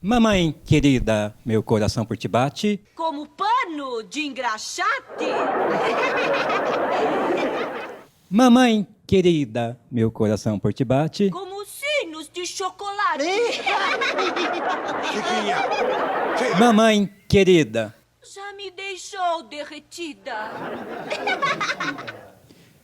Mamãe querida, meu coração por ti bate. Como pano de engraxate. Mamãe querida, meu coração por ti bate. Como sinos de chocolate. Chiquinha! Mamãe querida. Já me deixou derretida.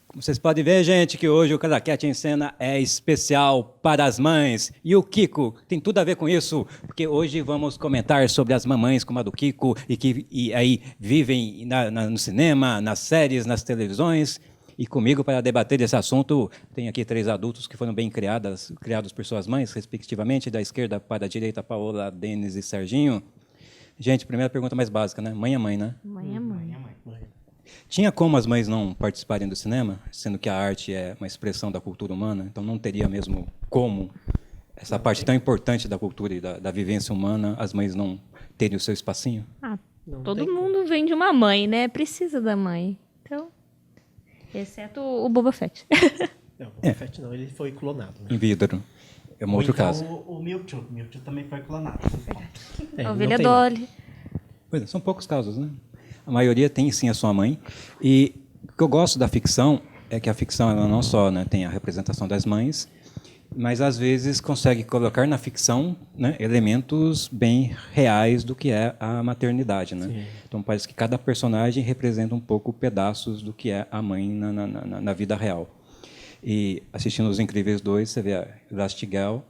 Como vocês podem ver, gente, que hoje o Craquete em Cena é especial para as mães. E o Kiko tem tudo a ver com isso, porque hoje vamos comentar sobre as mamães como a do Kiko e que aí vivem no cinema, nas séries, nas televisões. E comigo, para debater esse assunto, tem aqui 3 adultos que foram bem criados por suas mães, respectivamente, da esquerda para a direita, Paola, Denis e Serginho. Gente, primeira pergunta mais básica, né? Mãe é mãe, né? Mãe é mãe. Tinha como as mães não participarem do cinema, sendo que a arte é uma expressão da cultura humana, então não teria mesmo como essa parte tão importante da cultura e da vivência humana, as mães não terem o seu espacinho? Todo mundo vem de uma mãe, né? Precisa da mãe. Então, exceto o Boba Fett. Não, o Boba Fett não, ele foi clonado. Né? Em vidro. É um Ou outro então caso. O Mewtwo. O Mewtwo também foi clonado. A não ovelha tem Dolly. Pois é, são poucos casos, né? A maioria tem sim a sua mãe. E o que eu gosto da ficção é que a ficção ela não só, né, tem a representação das mães, mas às vezes consegue colocar na ficção, né, elementos bem reais do que é a maternidade, né? Sim. Então parece que cada personagem representa um pouco pedaços do que é a mãe na vida real. E assistindo Os Incríveis 2, você vê a Elastigirl,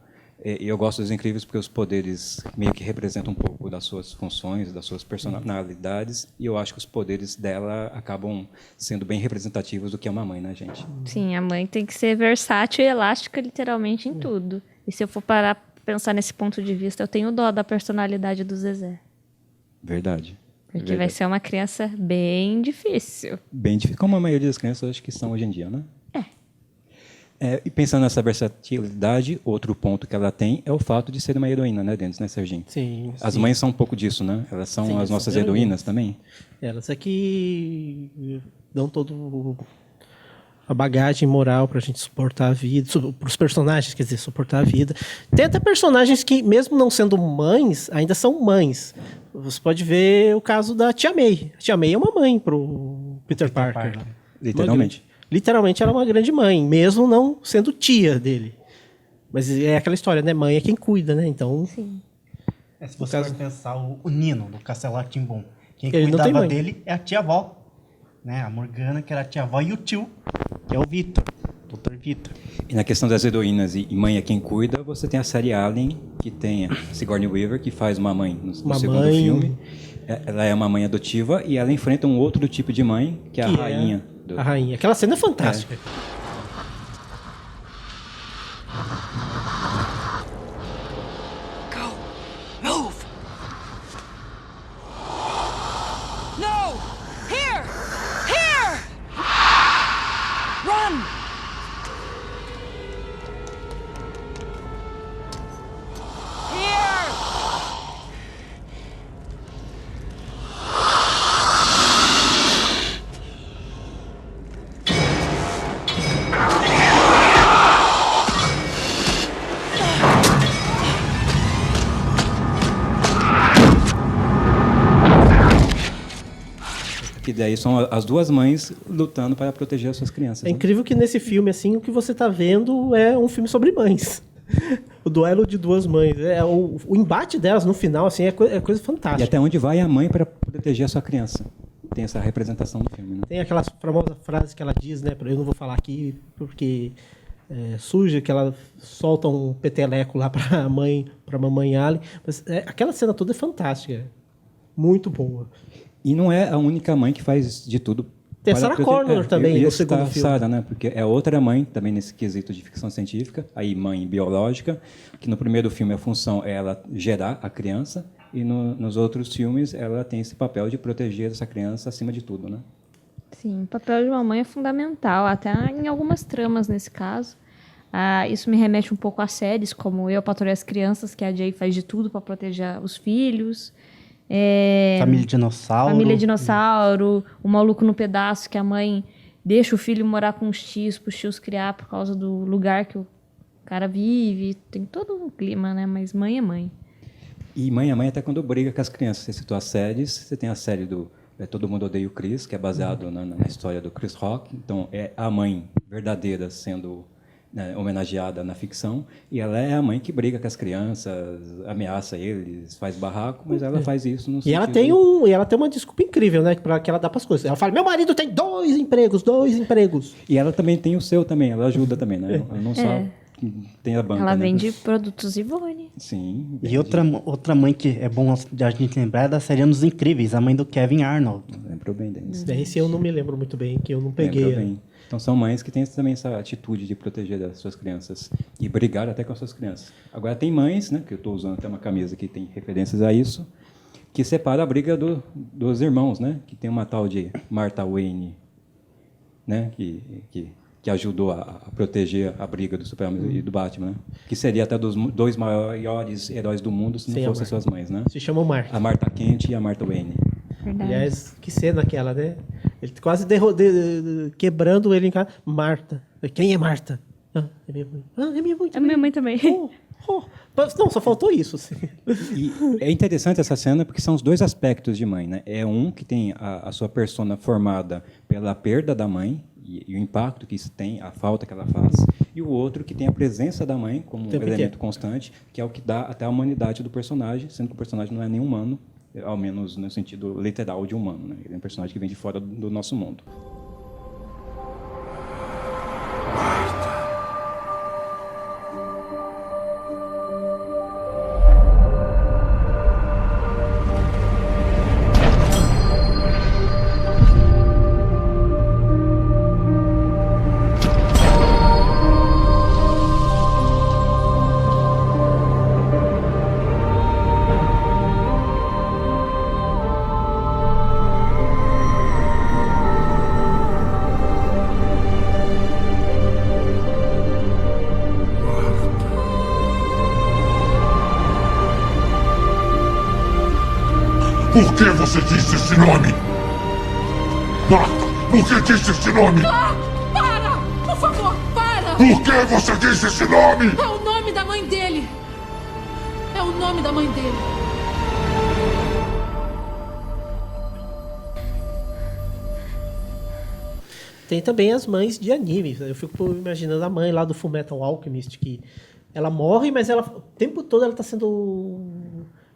e eu gosto dos Incríveis porque os poderes meio que representam um pouco das suas funções, das suas personalidades, e eu acho que os poderes dela acabam sendo bem representativos do que é uma mãe, né, gente? Sim, a mãe tem que ser versátil e elástica literalmente em tudo. E se eu for parar pra pensar nesse ponto de vista, eu tenho dó da personalidade do Zezé. Verdade. Porque Verdade. vai ser uma criança bem difícil. Bem difícil, como a maioria das crianças acho que são hoje em dia, né? E pensando nessa versatilidade, outro ponto que ela tem é o fato de ser uma heroína, né, Denis, né, Serginho? Sim, As sim. mães são um pouco disso, né? Elas são Sim, as nossas são heroínas também. Elas é que dão todo a bagagem moral pra gente suportar a vida, pros personagens, quer dizer, suportar a vida. Tem até personagens que, mesmo não sendo mães, ainda são mães. Você pode ver o caso da Tia May. A Tia May é uma mãe pro Peter Parker. Literalmente. Literalmente ela é uma grande mãe, mesmo não sendo tia dele. Mas é aquela história, né? Mãe é quem cuida, né? Então, Sim. Se você for pensar o Nino, do Castelo Rá-Tim-Bum, quem Ele não tem cuidava mãe. dele é a tia-avó. Né? A Morgana, que era a tia-avó, e o tio, que é o Victor, Dr. Victor. E na questão das heroínas e mãe é quem cuida, você tem a série Alien, que tem a Sigourney Weaver, que faz uma mãe no Uma segundo mãe. filme. Ela é uma mãe adotiva e ela enfrenta um outro tipo de mãe, que é a rainha. a rainha. Aquela cena é fantástica. Go. Move. No. Here. Here. Run. Here. Que daí são as duas mães lutando para proteger as suas crianças. É né? incrível que nesse filme, assim, o que você tá vendo é um filme sobre mães. O duelo de duas mães. O embate delas no final, assim, é coisa E fantástica. até onde vai a mãe para proteger a sua criança. Tem essa representação no filme, né? Tem aquela famosa frase que ela diz, né? Eu não vou falar aqui porque suja, que ela solta um peteleco lá pra mamãe Allen. Mas aquela cena toda é fantástica. Muito boa. E não é a única mãe que faz de tudo. Tem a para Sarah proteger- Connor também eu ia no segundo citar a filme. Sarah, né? Porque é outra mãe também nesse quesito de ficção científica, aí mãe biológica, que no primeiro filme a função é ela gerar a criança e nos outros filmes ela tem esse papel de proteger essa criança acima de tudo, né? Sim, o papel de uma mãe é fundamental, até em algumas tramas nesse caso. Isso me remete um pouco a séries como Eu, Patroa e as Crianças, que a Jay faz de tudo para proteger os filhos. Família Dinossauro. Família Dinossauro, O Maluco no Pedaço, que a mãe deixa o filho morar com os tios, para os tios criar por causa do lugar que o cara vive. Tem todo um clima, né? Mas mãe é mãe. E Mãe a Mãe até quando briga com as crianças. Você citou as séries, você tem a série do Todo Mundo Odeia o Chris, que é baseado na história do Chris Rock. Então, é a mãe verdadeira sendo, né, homenageada na ficção, e ela é a mãe que briga com as crianças, ameaça eles, faz barraco, mas ela faz isso no E ela tem uma desculpa incrível, né? Que ela dá pras coisas. Ela fala, meu marido tem 2 empregos. E ela também tem o seu também, ela ajuda também, né? Ela não só tem a banca, Ela né? vende produtos Ivone. Sim. E outra mãe que é bom a gente lembrar é da série Anos Incríveis, a mãe do Kevin Arnold. Lembrou bem, Denis. Esse eu não me lembro muito bem, que eu não peguei. Lembrou bem. Então são mães que têm também essa atitude de proteger as suas crianças e brigar até com as suas crianças. Agora tem mães, né, que eu estou usando até uma camisa que tem referências a isso, que separa a briga dos irmãos, né? Que tem uma tal de Martha Wayne, né? Que ajudou a proteger a briga do Superman e do Batman, né? Que seria até dos 2 maiores heróis do mundo se não Sim, fossem suas mães, né? Se chama Marta. A Martha Kent e a Martha Wayne. Verdade. Aliás, que cena aquela, né? Ele quase quebrando ele em casa. Marta. Quem é Marta? Ah, é minha mãe. Ah, é minha mãe A também. minha mãe também. Não, só faltou isso. Assim. E é interessante essa cena porque são os 2 aspectos de mãe, né? É um que tem a sua persona formada pela perda da mãe e o impacto que isso tem, a falta que ela faz, e o outro que tem a presença da mãe como um elemento constante, que é o que dá até a humanidade do personagem, sendo que o personagem não é nem humano, ao menos no sentido literal de humano, né? Ele é um personagem que vem de fora do nosso mundo. Por que você disse esse nome? Marta, por que disse esse nome? Ah! Para! Por favor, para! Por que você disse esse nome? É o nome da mãe dele! É o nome da mãe dele! Tem também as mães de anime. Eu fico imaginando a mãe lá do Fullmetal Alchemist, que ela morre, mas ela, o tempo todo ela está sendo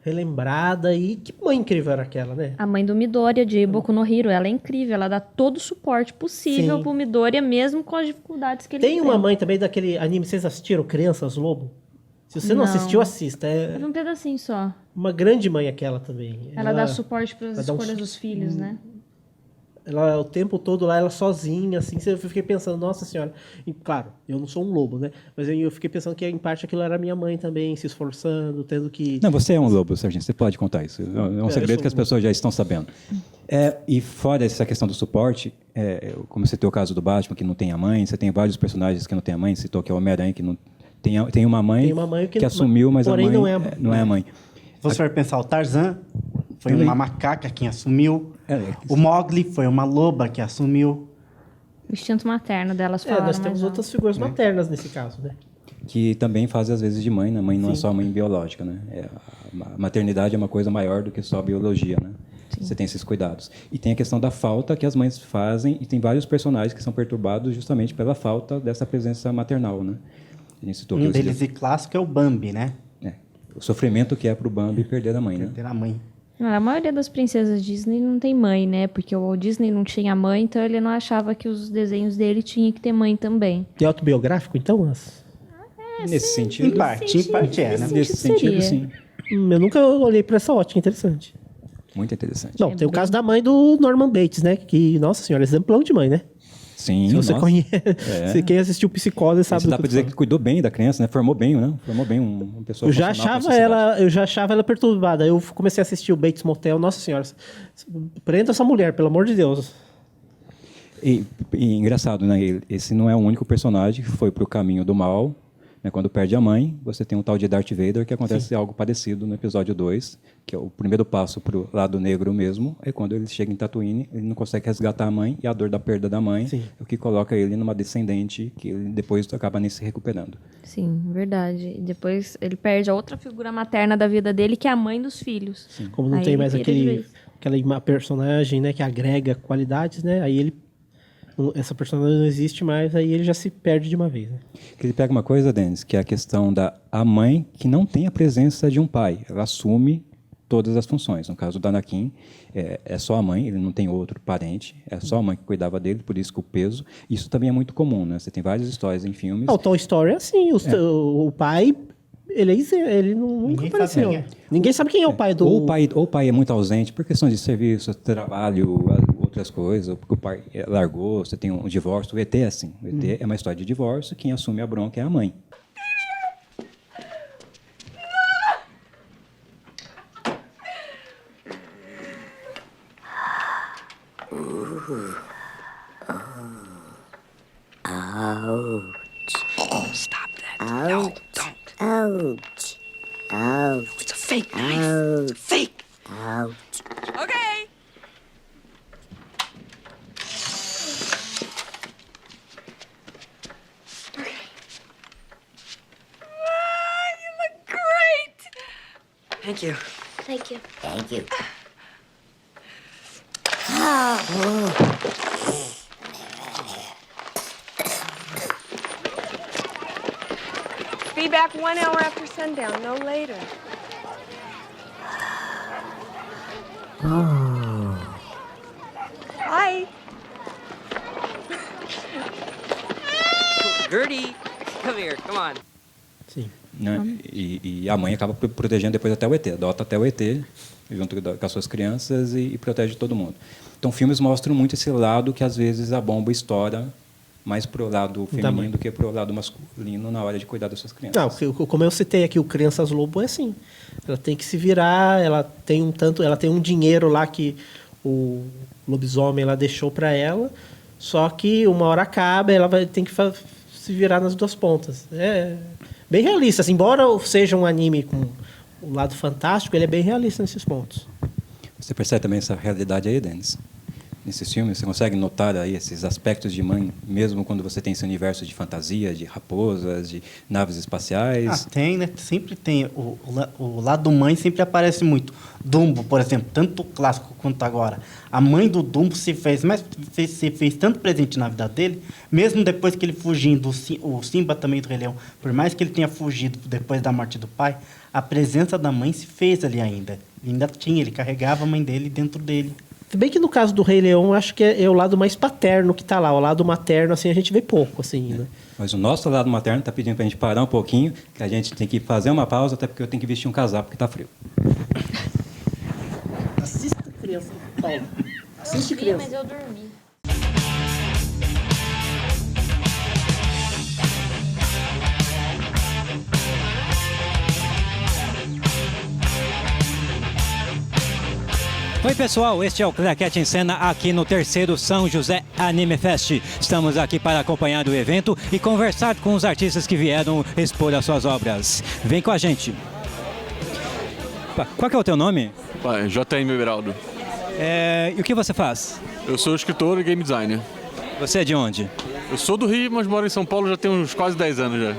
relembrada. E que mãe incrível era aquela, né? A mãe do Midoriya, de Boku no Hero, ela é incrível. Ela dá todo o suporte possível Sim. pro Midoriya, mesmo com as dificuldades que ele Tem uma mãe também daquele anime, vocês assistiram? Crianças Lobo? Se você não Não. assistiu, assista. Eu vi É um pedacinho só. uma grande mãe aquela também. Ela dá suporte para as ela dá um escolhas dos filhos, né? Ela, o tempo todo lá, ela sozinha, assim, eu fiquei pensando, nossa senhora. E, claro, eu não sou um lobo, né? Mas eu fiquei pensando que, em parte, aquilo era minha mãe também, se esforçando, tendo que... Não, você é um lobo, Sargento, você pode contar isso. É um segredo que as pessoas já estão sabendo. E fora essa questão do suporte, como você tem o caso do Batman, que não tem a mãe, você tem vários personagens que não tem a mãe, citou que é o Homem-Aranha, que não tem uma mãe, Tem uma mãe que assumiu, mas a porém mãe não é a mãe. Se você for pensar, o Tarzan foi Também. uma macaca quem assumiu. É. O Mowgli foi uma loba que assumiu. O instinto materno delas falaram Nós temos mais alto. outras figuras maternas nesse caso, né? Que também faz às vezes de mãe, né? Mãe não é Sim. só mãe biológica, né? A maternidade é uma coisa maior do que só a biologia, né? Você tem esses cuidados. E tem a questão da falta que as mães fazem, e tem vários personagens que são perturbados justamente pela falta dessa presença maternal, né? A gente citou Um aqui deles e clássico é o Bambi, né? o sofrimento que é pro Bambi perder a mãe, né? Perder a mãe. Não, a maioria das princesas Disney não tem mãe, né? Porque o Disney não tinha mãe, então ele não achava que os desenhos dele tinham que ter mãe também. E autobiográfico, então? Nesse sentido, Em parte é, né? nesse sentido, seria. sim. Eu nunca olhei pra essa ótica, interessante. Muito interessante. Não, tem o caso da mãe do Norman Bates, né? Que, nossa senhora, exemplão de mãe, né? Sim, Se você nossa. conhece, se quem assistiu Psicose sabe Você do dá que pra eu dizer tô que cuidou bem da criança, né? Formou bem, né? Formou bem uma pessoa. Eu já funcional pra sociedade. eu já achava ela perturbada. Eu comecei a assistir o Bates Motel. Nossa senhora, prenda essa mulher, pelo amor de Deus. E engraçado, né? Esse não é o único personagem que foi pro caminho do mal, Né? Quando perde a mãe, você tem um tal de Darth Vader, que acontece algo parecido no episódio 2, que é o primeiro passo para o lado negro mesmo, é quando ele chega em Tatooine, ele não consegue resgatar a mãe, e a dor da perda da mãe Sim. é o que coloca ele numa descendente, que ele depois acaba nem se recuperando. Sim, verdade. E depois ele perde a outra figura materna da vida dele, que é a mãe dos filhos. Como não Aí tem ele mais vira de vez. aquela personagem, né, que agrega qualidades, né? Aí essa personagem não existe mais, aí ele já se perde de uma vez, né? Que ele pega uma coisa, Denis, que é a questão da a mãe que não tem a presença de um pai. Ela assume todas as funções. No caso do Anakin, é só a mãe, ele não tem outro parente, é só a mãe que cuidava dele, por isso que o peso. Isso também é muito comum, né? Você tem várias histórias em filmes. O Toy Story é assim, o pai, ele nunca Ninguém apareceu. sabe quem é. Ninguém sabe quem é o pai do... Ou o pai é muito ausente por questão de serviço, trabalho, outras coisas, porque o pai largou, você tem um divórcio. O ET é assim. O ET é uma história de divórcio, quem assume a bronca é a mãe. Stop that. No, don't. Ouch. Ouch. It's a fake knife. It's a fake. Ouch. Okay. You look great. Thank you. Thank you. Thank you. Be back 1 hour after sundown, no later. Hi. Gertie, come here. Come on. Sim. Né? E a mãe acaba protegendo depois até o ET, adota até o ET, junto com as suas crianças e protege todo mundo. Então, filmes mostram muito esse lado que, às vezes, a bomba estoura mais para o lado feminino do que para o lado masculino na hora de cuidar das suas crianças. Não, como eu citei aqui, o Crianças Lobo é assim. Ela tem que se virar, ela tem um dinheiro lá que o lobisomem ela deixou para ela, só que uma hora acaba, ela vai ter que se virar nas duas pontas. É bem realista, assim, embora seja um anime com um lado fantástico, ele é bem realista nesses pontos. Você percebe também essa realidade aí, Denis? Nesses filmes, você consegue notar aí esses aspectos de mãe, mesmo quando você tem esse universo de fantasia, de raposas, de naves espaciais? Tem, né? Sempre tem. O lado mãe sempre aparece muito. Dumbo, por exemplo, tanto clássico quanto agora. A mãe do Dumbo se fez tanto presente na vida dele, mesmo depois que ele fugindo, o Simba também do Rei Leão, por mais que ele tenha fugido depois da morte do pai, a presença da mãe se fez ali ainda. Ele carregava a mãe dele dentro dele. Se bem que no caso do Rei Leão, acho que é o lado mais paterno que está lá. O lado materno, assim, a gente vê pouco, assim, né? Mas o nosso lado materno está pedindo para a gente parar um pouquinho, que a gente tem que fazer uma pausa, até porque eu tenho que vestir um casaco, porque está frio. Assista, criança. Paulo. Assiste, criança. Mas eu dormi. Oi pessoal, este é o Claquete em Cena aqui no 3º São José Anime Fest. Estamos aqui para acompanhar o evento e conversar com os artistas que vieram expor as suas obras. Vem com a gente. Qual que é o teu nome? JM Beraldo. E o que você faz? Eu sou escritor e game designer. Você é de onde? Eu sou do Rio, mas moro em São Paulo já tem uns quase 10 anos já.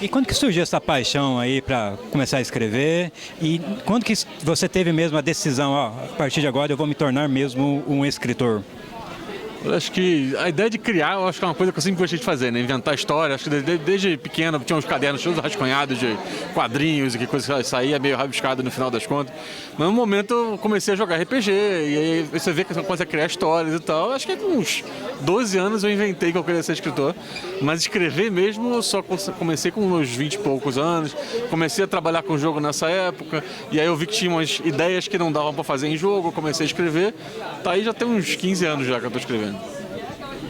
E quando que surgiu essa paixão aí para começar a escrever? E quando que você teve mesmo a decisão, a partir de agora eu vou me tornar mesmo um escritor? Eu acho que a ideia de criar, eu acho que é uma coisa que eu sempre gostei de fazer, né? Inventar história. Acho que desde pequeno tinha uns cadernos todos rascunhados de quadrinhos e que coisa que saía meio rabiscada no final das contas. Mas no momento eu comecei a jogar RPG e aí você vê que você começa a criar histórias e tal. Acho que com uns 12 anos eu inventei que eu queria ser escritor. Mas escrever mesmo eu só comecei com uns 20 e poucos anos. Comecei a trabalhar com jogo nessa época e aí eu vi que tinha umas ideias que não davam para fazer em jogo. Eu comecei a escrever. Tá aí já tem uns 15 anos já que eu tô escrevendo.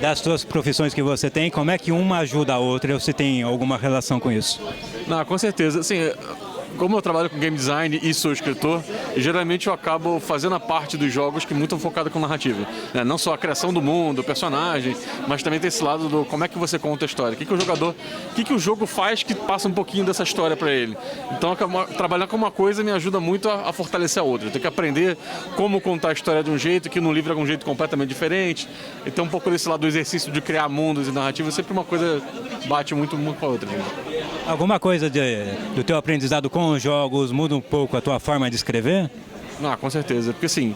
Das suas profissões que você tem, como é que uma ajuda a outra? Ou você tem alguma relação com isso? Não, com certeza. Assim, como eu trabalho com game design e sou escritor, geralmente eu acabo fazendo a parte dos jogos que é muito focada com narrativa, né? Não só a criação do mundo, o personagem, mas também tem esse lado do como é que você conta a história, o que o jogo faz que passa um pouquinho dessa história para ele. Então, trabalhar com uma coisa me ajuda muito a fortalecer a outra. Eu tenho que aprender como contar a história de um jeito que no livro é de um jeito completamente diferente. Então, um pouco desse lado do exercício de criar mundos e narrativas, sempre uma coisa bate muito com a outra. Né? Alguma coisa do teu aprendizado com os jogos muda um pouco a tua forma de escrever? Ah, com certeza. Porque assim,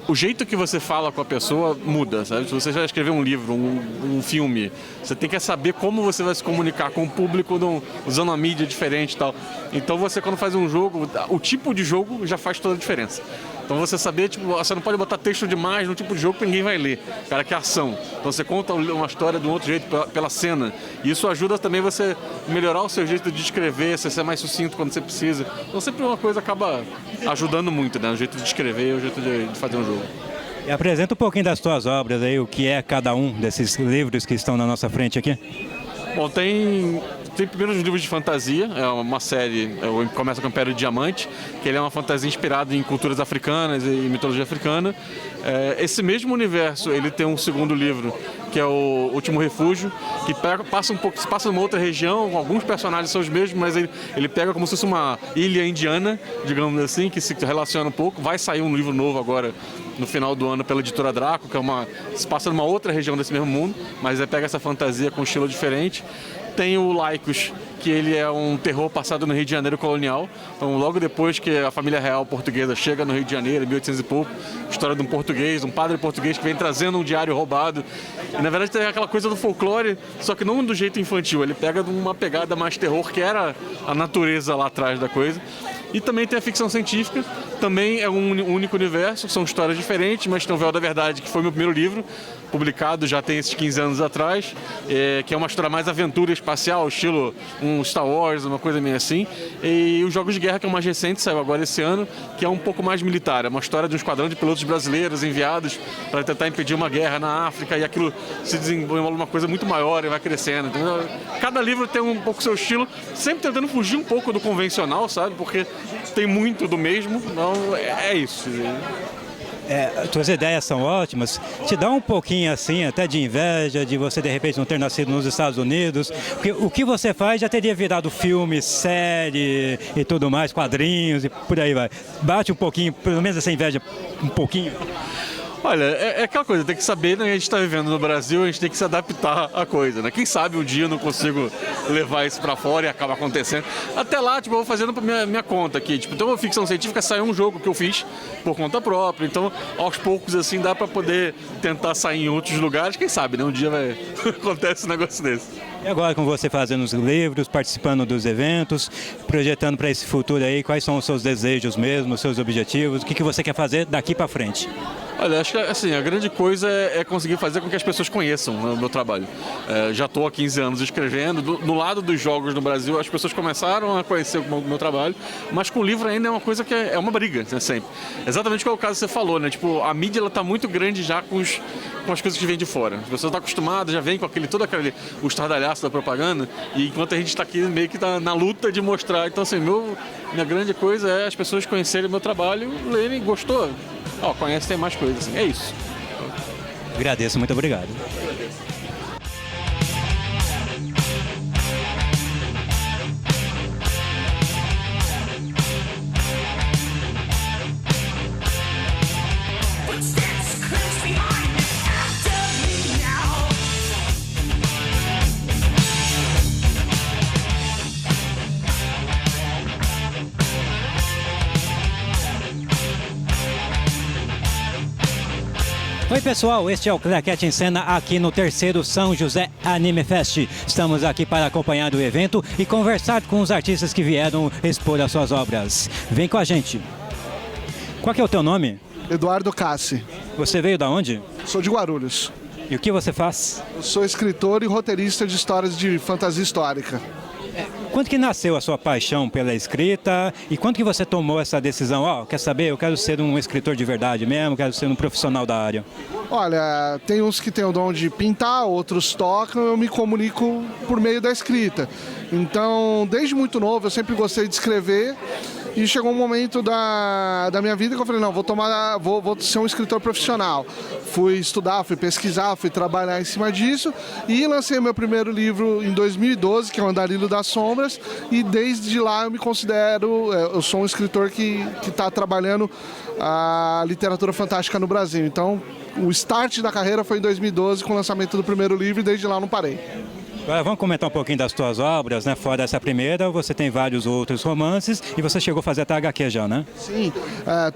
o jeito que você fala com a pessoa muda, sabe? Se você já escreveu um livro, um filme, você tem que saber como você vai se comunicar com o público usando uma mídia diferente e tal. Então você, quando faz um jogo, o tipo de jogo já faz toda a diferença. Então você saber, tipo, você não pode botar texto demais no tipo de jogo que ninguém vai ler. Cara, que é ação. Então você conta uma história de um outro jeito pela cena. E isso ajuda também você melhorar o seu jeito de escrever, você ser mais sucinto quando você precisa. Então sempre uma coisa acaba ajudando muito, né? O jeito de escrever e o jeito de fazer um jogo. E apresenta um pouquinho das tuas obras aí, o que é cada um desses livros que estão na nossa frente aqui. Bom, tem primeiro os livros de fantasia, é uma série, começa com o Império de Diamante, que ele é uma fantasia inspirada em culturas africanas e mitologia africana. Esse mesmo universo, ele tem um segundo livro, que é o Último Refúgio, que se passa numa outra região, alguns personagens são os mesmos, mas ele pega como se fosse uma ilha indiana, digamos assim, que se relaciona um pouco. Vai sair um livro novo agora, no final do ano, pela editora Draco, que se passa numa outra região desse mesmo mundo, mas pega essa fantasia com um estilo diferente. Tem o Laicos, que ele é um terror passado no Rio de Janeiro colonial. Então, logo depois que a família real portuguesa chega no Rio de Janeiro, em 1800 e pouco, história de um português, um padre português que vem trazendo um diário roubado. E, na verdade, tem aquela coisa do folclore, só que não do jeito infantil. Ele pega uma pegada mais terror, que era a natureza lá atrás da coisa. E também tem a ficção científica, também é um único universo, são histórias diferentes, mas tem o Véu da Verdade, que foi meu primeiro livro, publicado já tem esses 15 anos atrás, que é uma história mais aventura espacial, estilo um Star Wars, uma coisa meio assim. E os Jogos de Guerra, que é o mais recente, saiu agora esse ano, que é um pouco mais militar, é uma história de um esquadrão de pilotos brasileiros enviados para tentar impedir uma guerra na África, e aquilo se desenvolve uma coisa muito maior e vai crescendo. Então, cada livro tem um pouco seu estilo, sempre tentando fugir um pouco do convencional, sabe? Porque tem muito do mesmo, então é isso. Tuas ideias são ótimas. Te dá um pouquinho assim, até de inveja de você de repente não ter nascido nos Estados Unidos, porque o que você faz já teria virado filme, série e tudo mais, quadrinhos e por aí vai. Bate um pouquinho, pelo menos essa inveja, um pouquinho. Olha, é aquela coisa, tem que saber, né, que a gente está vivendo no Brasil, a gente tem que se adaptar à coisa, né? Quem sabe um dia eu não consigo levar isso para fora e acaba acontecendo. Até lá, tipo, eu vou fazendo pra minha conta aqui. Tipo, então, a ficção científica saiu um jogo que eu fiz por conta própria. Então, aos poucos, assim, dá para poder tentar sair em outros lugares. Quem sabe, né? Um dia acontece um negócio desse. E agora com você fazendo os livros, participando dos eventos, projetando para esse futuro aí, quais são os seus desejos mesmo, os seus objetivos, o que você quer fazer daqui para frente? Olha, acho que assim, a grande coisa é conseguir fazer com que as pessoas conheçam o meu trabalho. Já estou há 15 anos escrevendo. Do lado dos jogos no Brasil, as pessoas começaram a conhecer o meu trabalho, mas com o livro ainda é uma coisa que é uma briga, né, sempre. Exatamente qual é o caso que você falou, né? Tipo, a mídia está muito grande já com as coisas que vêm de fora. As pessoas estão acostumadas, já vêm com o estardalhaço da propaganda, e enquanto a gente está aqui meio que tá na luta de mostrar. Então, assim, minha grande coisa é as pessoas conhecerem o meu trabalho, lerem, gostou? Conhece, tem mais coisas, assim. É isso. Agradeço, muito obrigado. Oi pessoal, este é o Claquete em Cena aqui no 3º São José Anime Fest. Estamos aqui para acompanhar o evento e conversar com os artistas que vieram expor as suas obras. Vem com a gente. Qual que é o teu nome? Eduardo Cassi. Você veio da onde? Sou de Guarulhos. E o que você faz? Eu sou escritor e roteirista de histórias de fantasia histórica. Quando que nasceu a sua paixão pela escrita e quando que você tomou essa decisão? Quer saber, eu quero ser um escritor de verdade mesmo, quero ser um profissional da área? Olha, tem uns que têm o dom de pintar, outros tocam, eu me comunico por meio da escrita. Então, desde muito novo, eu sempre gostei de escrever. E chegou um momento da minha vida que eu falei, não, vou ser um escritor profissional. Fui estudar, fui pesquisar, fui trabalhar em cima disso e lancei meu primeiro livro em 2012, que é o Andarilho das Sombras, e desde lá eu me considero, eu sou um escritor que está trabalhando a literatura fantástica no Brasil. Então, o start da carreira foi em 2012 com o lançamento do primeiro livro e desde lá eu não parei. Agora vamos comentar um pouquinho das tuas obras, né? Fora essa primeira, você tem vários outros romances e você chegou a fazer até HQ já, né? Sim,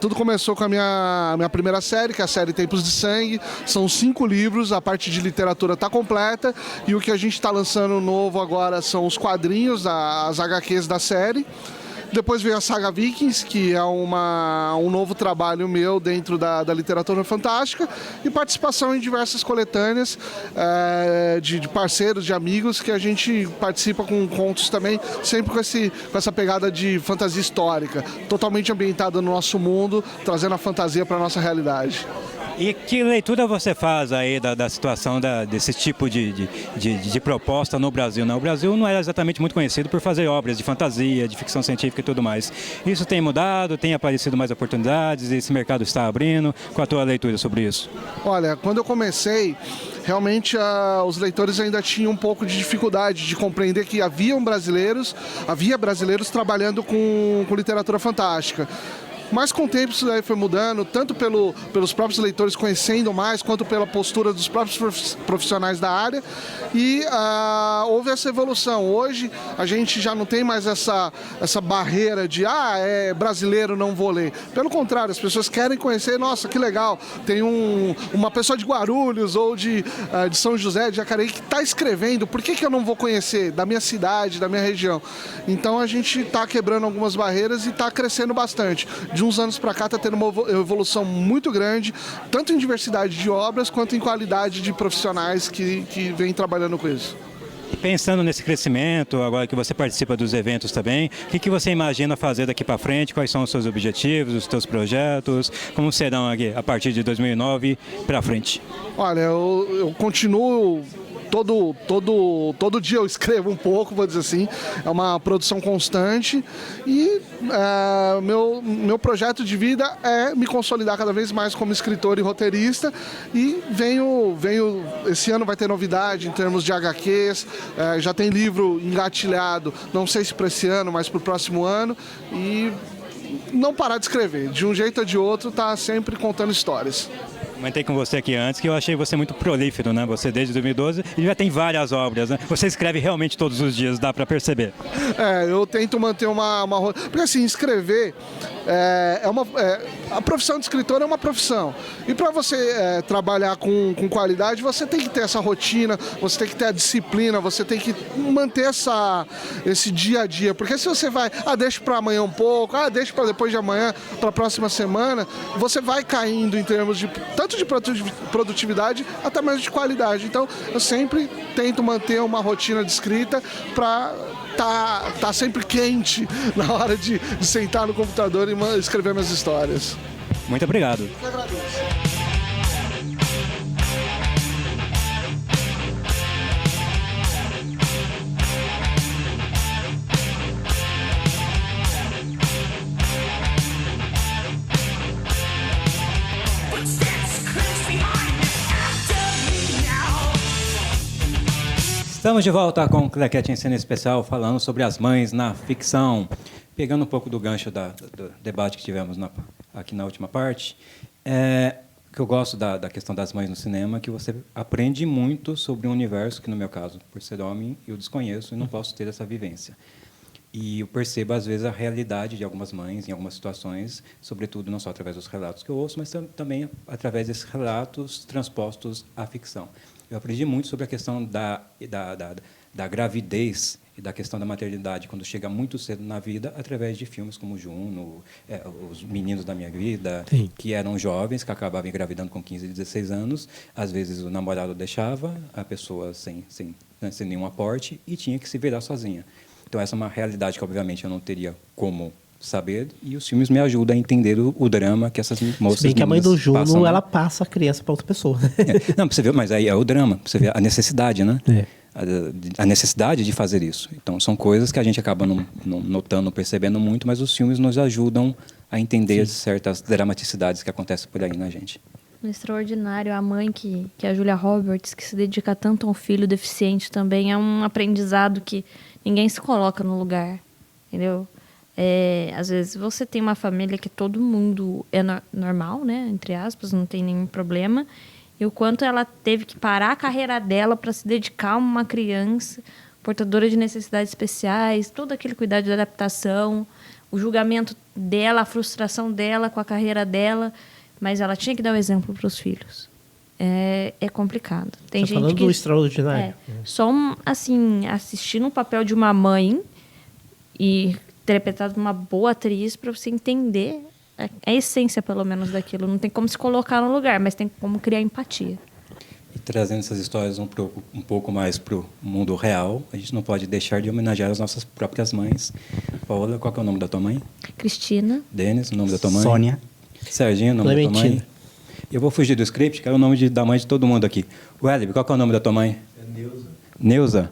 tudo começou com a minha primeira série, que é a série Tempos de Sangue. São 5 livros, a parte de literatura está completa e o que a gente está lançando novo agora são os quadrinhos, as HQs da série. Depois veio a Saga Vikings, que é um novo trabalho meu dentro da literatura fantástica, e participação em diversas coletâneas de parceiros, de amigos, que a gente participa com contos também, sempre com essa pegada de fantasia histórica, totalmente ambientada no nosso mundo, trazendo a fantasia para a nossa realidade. E que leitura você faz aí da situação desse tipo de proposta no Brasil? Né? O Brasil não era exatamente muito conhecido por fazer obras de fantasia, de ficção científica e tudo mais. Isso tem mudado, tem aparecido mais oportunidades, esse mercado está abrindo. Qual a tua leitura sobre isso? Olha, quando eu comecei, realmente os leitores ainda tinham um pouco de dificuldade de compreender que havia brasileiros trabalhando com literatura fantástica. Mas com o tempo isso daí foi mudando, tanto pelos próprios leitores conhecendo mais, quanto pela postura dos próprios profissionais da área. E houve essa evolução. Hoje a gente já não tem mais essa barreira de é brasileiro, não vou ler. Pelo contrário, as pessoas querem conhecer, nossa, que legal, tem uma pessoa de Guarulhos ou de São José, de Jacareí, que está escrevendo, por que eu não vou conhecer da minha cidade, da minha região? Então a gente está quebrando algumas barreiras e está crescendo bastante. De uns anos para cá está tendo uma evolução muito grande, tanto em diversidade de obras, quanto em qualidade de profissionais que vêm trabalhando com isso. E pensando nesse crescimento, agora que você participa dos eventos também, o que você imagina fazer daqui para frente? Quais são os seus objetivos, os seus projetos? Como serão aqui a partir de 2009 para frente? Olha, eu continuo... Todo dia eu escrevo um pouco, vou dizer assim, é uma produção constante e meu projeto de vida é me consolidar cada vez mais como escritor e roteirista e esse ano vai ter novidade em termos de HQs, já tem livro engatilhado, não sei se para esse ano, mas para o próximo ano e não parar de escrever, de um jeito ou de outro tá sempre contando histórias. Comentei com você aqui antes que eu achei você muito prolífero, né? Você desde 2012 e já tem várias obras, né? Você escreve realmente todos os dias, dá para perceber. Eu tento manter uma... Porque assim, escrever a profissão de escritor é uma profissão. E para você trabalhar com qualidade, você tem que ter essa rotina, você tem que ter a disciplina, você tem que manter esse dia a dia. Porque se você vai, deixa para amanhã um pouco, deixa para depois de amanhã, para a próxima semana, você vai caindo em termos de tanto de produtividade, até mesmo de qualidade. Então, eu sempre tento manter uma rotina de escrita para tá sempre quente na hora de sentar no computador e escrever minhas histórias. Muito obrigado. Eu agradeço. Estamos de volta com o Claquete em Cena Especial, falando sobre as mães na ficção. Pegando um pouco do gancho do debate que tivemos aqui na última parte, que eu gosto da questão das mães no cinema, que você aprende muito sobre um universo que, no meu caso, por ser homem, eu desconheço e não posso ter essa vivência. E eu percebo, às vezes, a realidade de algumas mães em algumas situações, sobretudo não só através dos relatos que eu ouço, mas também através desses relatos transpostos à ficção. Eu aprendi muito sobre a questão da gravidez e da questão da maternidade, quando chega muito cedo na vida, através de filmes como Juno, Os Meninos da Minha Vida, sim, que eram jovens, que acabavam engravidando com 15, 16 anos. Às vezes o namorado deixava a pessoa sem nenhum aporte e tinha que se virar sozinha. Então, essa é uma realidade que, obviamente, eu não teria como saber, e os filmes me ajudam a entender o drama que essas moças... Se bem que a mãe do Juno, passam, né? ela passa a criança para outra pessoa. Não, pra você ver, mas aí é o drama, pra você ver a necessidade, né? É. A necessidade de fazer isso. Então, são coisas que a gente acaba não notando, percebendo muito, mas os filmes nos ajudam a entender certas dramaticidades que acontecem por aí na gente. Extraordinário. A mãe que é a Julia Roberts, que se dedica tanto ao filho deficiente também, é um aprendizado que ninguém se coloca no lugar, entendeu? Às vezes você tem uma família que todo mundo é normal, né? Entre aspas, não tem nenhum problema. E o quanto ela teve que parar a carreira dela para se dedicar a uma criança portadora de necessidades especiais, todo aquele cuidado de adaptação, o julgamento dela, a frustração dela com a carreira dela, mas ela tinha que dar o exemplo para os filhos. É complicado. Tem gente falando que do extraordinário. só assim, assistindo o papel de uma mãe e interpretado por uma boa atriz para você entender a essência, pelo menos, daquilo. Não tem como se colocar no lugar, mas tem como criar empatia. E trazendo essas histórias um pouco mais para o mundo real, a gente não pode deixar de homenagear as nossas próprias mães. Paola, qual que é o nome da tua mãe? Cristina. Denis, o nome da tua mãe? Sônia. Serginho, o nome da tua mãe? Eu vou fugir do script, que é o nome da mãe de todo mundo aqui. Welly, qual que é o nome da tua mãe? Neuza. Neuza.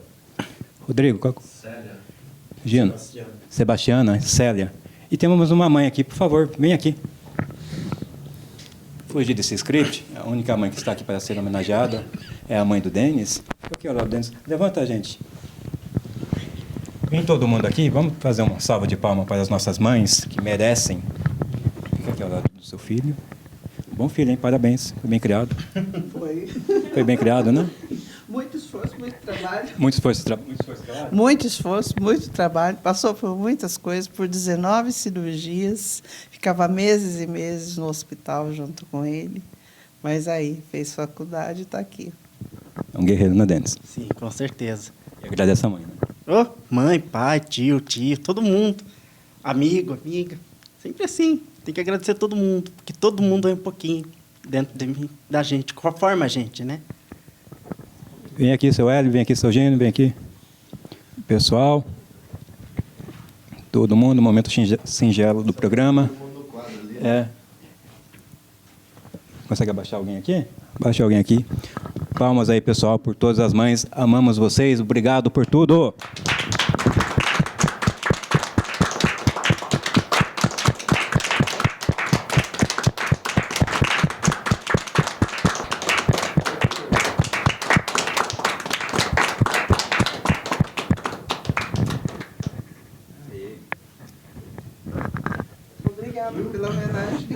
Rodrigo, qual? Célia. Gino. Sebastiana, Célia. E temos uma mãe aqui, por favor, vem aqui. Fugir desse script, a única mãe que está aqui para ser homenageada é a mãe do Denis. Aqui, olha lá, Denis. Levanta, gente. Vem todo mundo aqui, vamos fazer uma salva de palmas para as nossas mães, que merecem. Fica aqui ao lado do seu filho. Bom filho, hein? Parabéns. Foi bem criado. Foi. Foi bem criado, né? Muito esforço, muito trabalho. Muito esforço, trabalho? Muito esforço, muito trabalho. Passou por muitas coisas, por 19 cirurgias. Ficava meses e meses no hospital junto com ele. Mas aí, fez faculdade e está aqui. É um guerreiro, né, Denis? Sim, com certeza. E agradece a mãe, né? Mãe, pai, tio, todo mundo. Amigo, amiga. Sempre assim. Tem que agradecer todo mundo, porque todo mundo é um pouquinho dentro da gente, conforme a gente, né? Vem aqui, seu Hélio, vem aqui, seu Gênio, vem aqui. Pessoal, todo mundo, momento singelo do programa. Consegue abaixar alguém aqui? Abaixa alguém aqui. Palmas aí, pessoal, por todas as mães. Amamos vocês. Obrigado por tudo. Obrigada pela homenagem.